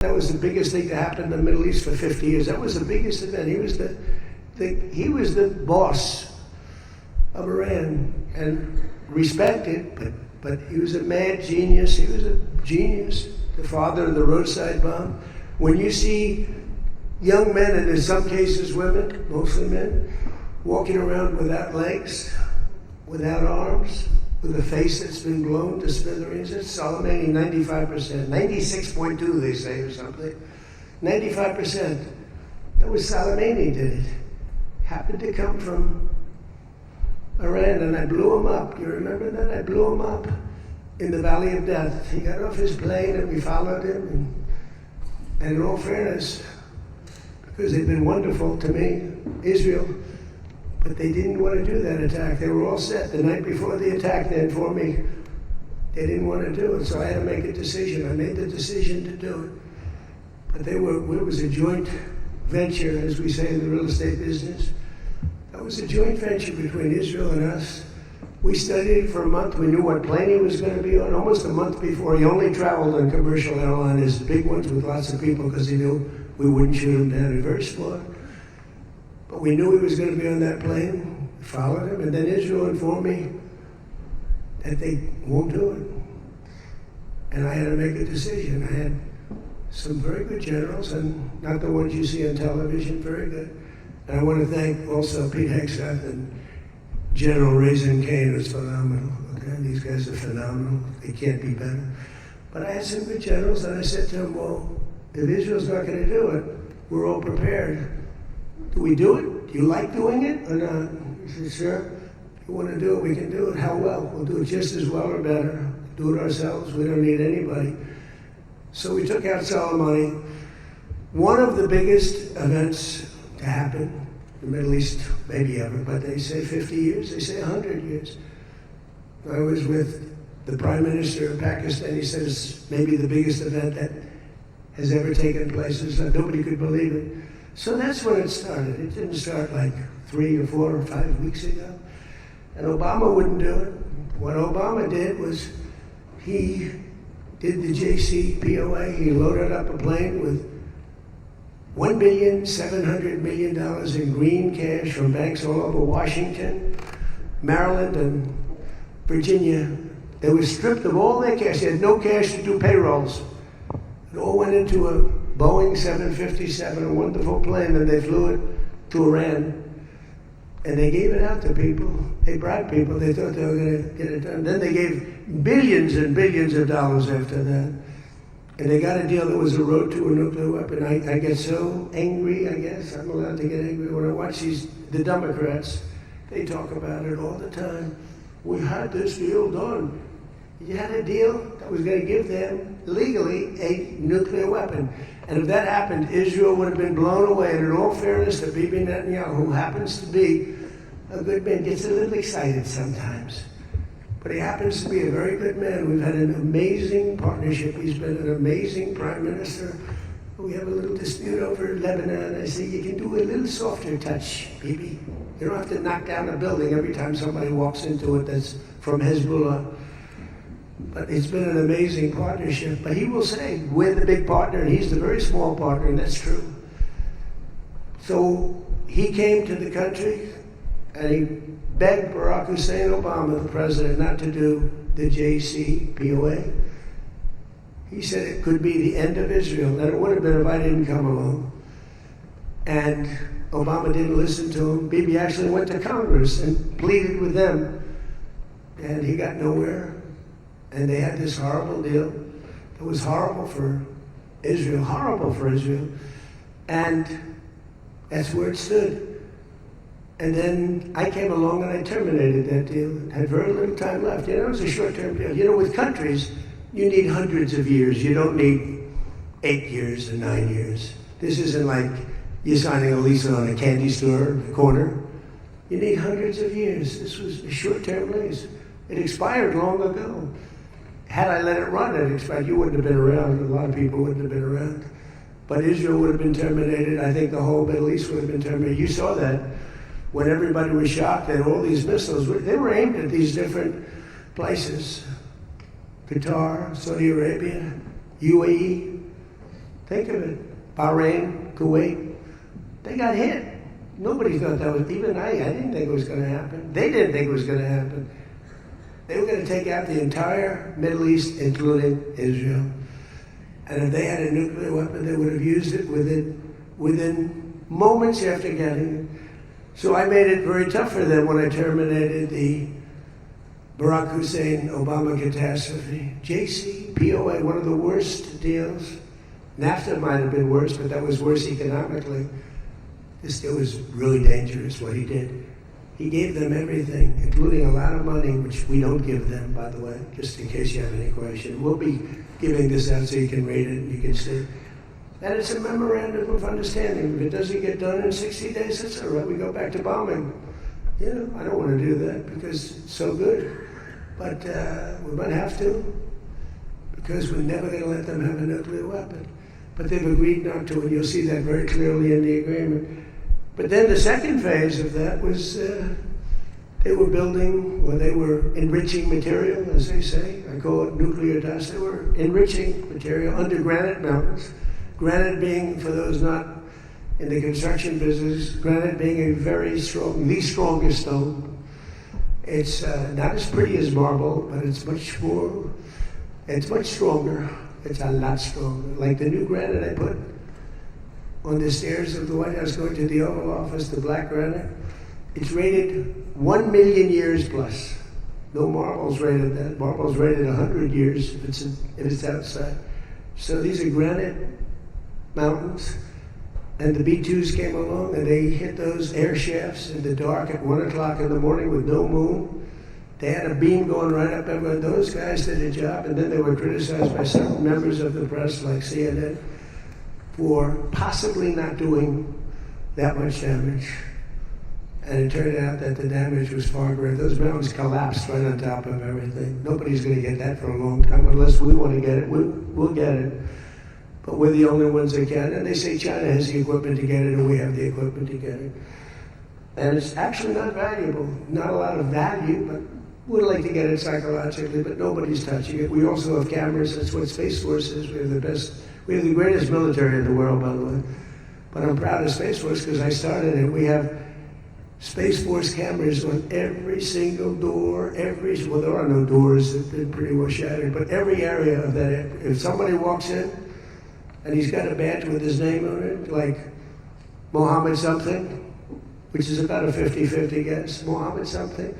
That was the biggest thing to happen in the Middle East for 50 years. That was the biggest event. He was the boss of Iran and respected, but he was a mad genius. He was a genius, the father of the roadside bomb. When you see young men, and in some cases women, mostly men, walking around without legs, without arms, with a face that's been blown to smithereens, it's Soleimani, 95%, 96.2 they say or something, 95%. That was Soleimani did it. Happened to come from Iran, and I blew him up. You remember that? I blew him up in the Valley of Death. He got off his plane and we followed him. And in all fairness, because they've been wonderful to me, Israel, but they didn't want to do that attack. They were all set the night before the attack. They informed me they didn't want to do it, so I had to make a decision. I made the decision to do it. But it was a joint venture, as we say in the real estate business. That was a joint venture between Israel and us. We studied it for a month. We knew what plane he was going to be on almost a month before. He only traveled on commercial airliners, big ones with lots of people, because he knew we wouldn't shoot him down in first floor. But we knew he was going to be on that plane. We followed him, and then Israel informed me that they won't do it. And I had to make a decision. I had some very good generals, and not the ones you see on television, very good. And I want to thank also Pete Hegseth and General Raisin Kane, who's phenomenal. Okay? These guys are phenomenal. They can't be better. But I had some good generals, and I said to them, well, if Israel's not going to do it, we're all prepared. Do we do it? Do you like doing it or not? He said, sure. If you want to do it, we can do it. How well? We'll do it just as well or better. Do it ourselves. We don't need anybody. So we took out Soleimani. One of the biggest events to happen in the Middle East, maybe ever, but they say 50 years, they say 100 years. I was with the Prime Minister of Pakistan. He said it's maybe the biggest event that has ever taken place. Nobody could believe it. So that's when it started. It didn't start like 3 or 4 or 5 weeks ago. And Obama wouldn't do it. What Obama did was he did the JCPOA. He loaded up a plane with $1.7 billion in green cash from banks all over Washington, Maryland, and Virginia. They were stripped of all their cash. They had no cash to do payrolls. It all went into a Boeing 757, a wonderful plane, and they flew it to Iran. And they gave it out to people. They bribed people. They thought they were going to get it done. Then they gave billions and billions of dollars after that. And they got a deal that was a road to a nuclear weapon. I get so angry, I guess. I'm allowed to get angry when I watch the Democrats. They talk about it all the time. We had this deal done. You had a deal that was going to give them, legally, a nuclear weapon. And if that happened, Israel would have been blown away. And in all fairness to Bibi Netanyahu, who happens to be a good man, gets a little excited sometimes. But he happens to be a very good man. We've had an amazing partnership. He's been an amazing prime minister. We have a little dispute over Lebanon. I say, you can do a little softer touch, Bibi. You don't have to knock down a building every time somebody walks into it that's from Hezbollah. But it's been an amazing partnership. But he will say, we're the big partner, and he's the very small partner, and that's true. So he came to the country, and he begged Barack Hussein Obama, the president, not to do the JCPOA. He said it could be the end of Israel, and it would have been if I didn't come along. And Obama didn't listen to him. Bibi actually went to Congress and pleaded with them, and he got nowhere. And they had this horrible deal. It was horrible for Israel, and that's where it stood. And then I came along and I terminated that deal. Had very little time left. You know, it was a short-term deal. You know, with countries, you need hundreds of years. You don't need 8 years or 9 years. This isn't like you're signing a lease on a candy store corner. You need hundreds of years. This was a short-term lease. It expired long ago. Had I let it run, it expired. You wouldn't have been around. A lot of people wouldn't have been around. But Israel would have been terminated. I think the whole Middle East would have been terminated. You saw that when everybody was shocked that all these missiles, they were aimed at these different places. Qatar, Saudi Arabia, UAE. Think of it. Bahrain, Kuwait, they got hit. Nobody thought that was, even I didn't think it was going to happen. They didn't think it was going to happen. They were going to take out the entire Middle East, including Israel. And if they had a nuclear weapon, they would have used it within moments after getting it. So I made it very tough for them when I terminated the Barack Hussein Obama catastrophe. JCPOA, one of the worst deals. NAFTA might have been worse, but that was worse economically. This deal was really dangerous, what he did. He gave them everything, including a lot of money, which we don't give them, by the way, just in case you have any question. We'll be giving this out so you can read it and you can see. And it's a memorandum of understanding. If it doesn't get done in 60 days, that's all right. We go back to bombing. You know, I don't want to do that because it's so good. But we might have to, because we're never going to let them have a nuclear weapon. But they've agreed not to, and you'll see that very clearly in the agreement. But then the second phase of that was they were building, or they were enriching material, as they say. I call it nuclear dust. They were enriching material under granite mountains. Granite being, for those not in the construction business, granite being a very strong, the strongest stone. It's not as pretty as marble, but it's much stronger. It's a lot stronger. Like the new granite I put on the stairs of the White House going to the Oval Office, the black granite, it's rated 1 million years plus. No marble's rated that. Marble's rated 100 years if it's outside. So these are granite mountains, and the B-2s came along and they hit those air shafts in the dark at 1 o'clock in the morning with no moon. They had a beam going right up everywhere. Those guys did a job, and then they were criticized by certain members of the press, like CNN, for possibly not doing that much damage. And it turned out that the damage was far greater. Those mountains collapsed right on top of everything. Nobody's going to get that for a long time. Unless we want to get it, we'll get it. But we're the only ones that can. And they say China has the equipment to get it, and we have the equipment to get it. And it's actually not valuable. Not a lot of value, but we'd like to get it psychologically, but nobody's touching it. We also have cameras. That's what Space Force is. We have the best. We have the greatest military in the world, by the way. But I'm proud of Space Force because I started it. We have Space Force cameras on every single door, well, there are no doors, they've been pretty well shattered, but every area of that. If somebody walks in and he's got a badge with his name on it, like Mohammed something, which is about a 50-50 guess, Mohammed something,